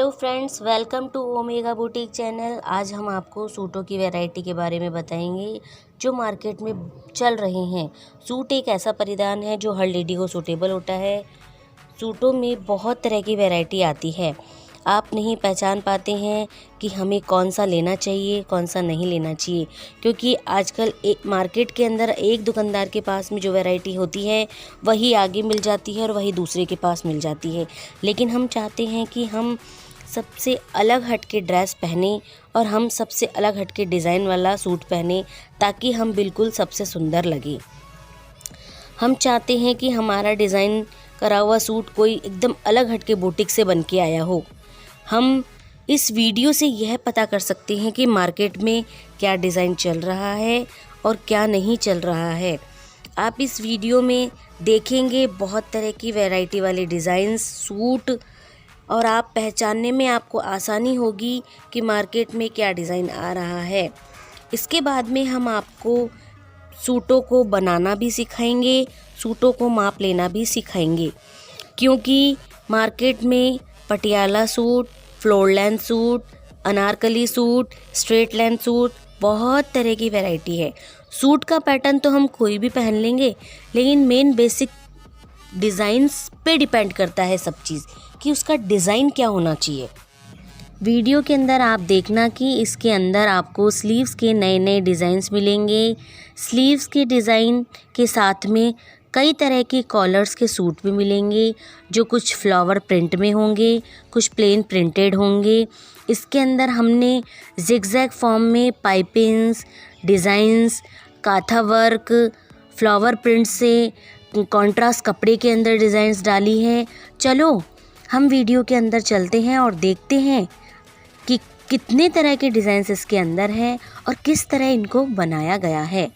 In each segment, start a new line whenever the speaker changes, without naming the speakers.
Hello friends, welcome to Omega boutique channel. आज हम आपको सूटों की वैरायटी के बारे में बताएंगे जो मार्केट में चल रहे हैं। सूट एक ऐसा परिधान है जो हर लेडी को सूटेबल होता है। सूटों में बहुत तरह की वैरायटी आती है। आप नहीं पहचान पाते हैं कि हमें कौन सा लेना चाहिए, कौन सा नहीं लेना चाहिए, क्योंकि आजकल एक मार्केट के अंदर एक दुकानदार के पास में जो वैरायटी होती है वही आगे मिल जाती है और वही दूसरे के पास मिल जाती है। लेकिन हम चाहते हैं कि हम सबसे अलग हट के ड्रेस पहने और हम सबसे अलग हट के डिज़ाइन वाला सूट पहने, ताकि हम बिल्कुल सबसे सुंदर लगे। हम चाहते हैं कि हमारा डिज़ाइन करा हुआ सूट कोई एकदम अलग हट के बुटीक से बन के आया हो। हम इस वीडियो से यह पता कर सकते हैं कि मार्केट में क्या डिज़ाइन चल रहा है और क्या नहीं चल रहा है। आप इस वीडियो में देखेंगे बहुत तरह की वैरायटी वाले डिज़ाइंस, सूट, और आप पहचानने में आपको आसानी होगी कि मार्केट में क्या डिज़ाइन आ रहा है। इसके बाद में हम आपको सूटों को बनाना भी सिखाएंगे, सूटों को माप लेना भी सिखाएंगे, क्योंकि मार्केट में Patiala suit, floor length suit, Anarkali suit, straight length suit, बहुत तरह की वैरायटी है। सूट का पैटर्न तो हम कोई भी पहन लेंगे, लेकिन मेन बेसिक डिज़ाइंस पे डिपेंड करता है सब चीज़, कि उसका डिज़ाइन क्या होना चाहिए। वीडियो के अंदर आप देखना कि इसके अंदर आपको स्लीव्स के नए नए डिज़ाइंस मिलेंगे। स्लीव्स के डिज़ाइन के साथ में कई तरह के कॉलर्स के सूट भी मिलेंगे, जो कुछ फ्लावर प्रिंट में होंगे, कुछ प्लेन प्रिंटेड होंगे। इसके अंदर हमने जिगजैग फॉर्म में pipings, designs, काथा work, flower print से कॉन्ट्रास्ट कपड़े के अंदर डिज़ाइंस डाली हैं। चलो हम वीडियो के अंदर चलते हैं और देखते हैं कि कितने तरह के डिज़ाइंस इसके अंदर हैं और किस तरह इनको बनाया गया है।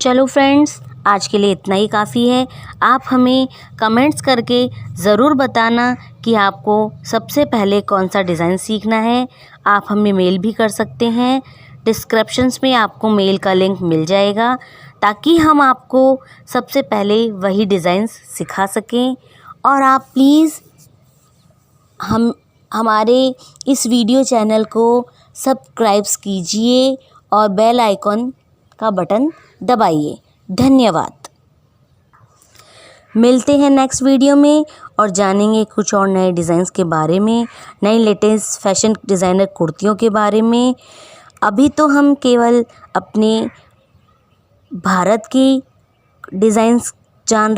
चलो फ्रेंड्स, आज के लिए इतना ही काफ़ी है। आप हमें कमेंट्स करके ज़रूर बताना कि आपको सबसे पहले कौन सा डिज़ाइन सीखना है। आप हमें मेल भी कर सकते हैं, डिस्क्रिप्शंस में आपको मेल का लिंक मिल जाएगा, ताकि हम आपको सबसे पहले वही डिज़ाइंस सिखा सकें। और आप प्लीज़ हमारे इस वीडियो चैनल को सब्सक्राइब कीजिए और बेल आइकॉन का बटन दबाइए। धन्यवाद। मिलते हैं नेक्स्ट वीडियो में और जानेंगे कुछ और नए डिज़ाइंस के बारे में, नई लेटेस्ट फैशन डिज़ाइनर कुर्तियों के बारे में। अभी तो हम केवल अपने भारत की डिज़ाइंस जान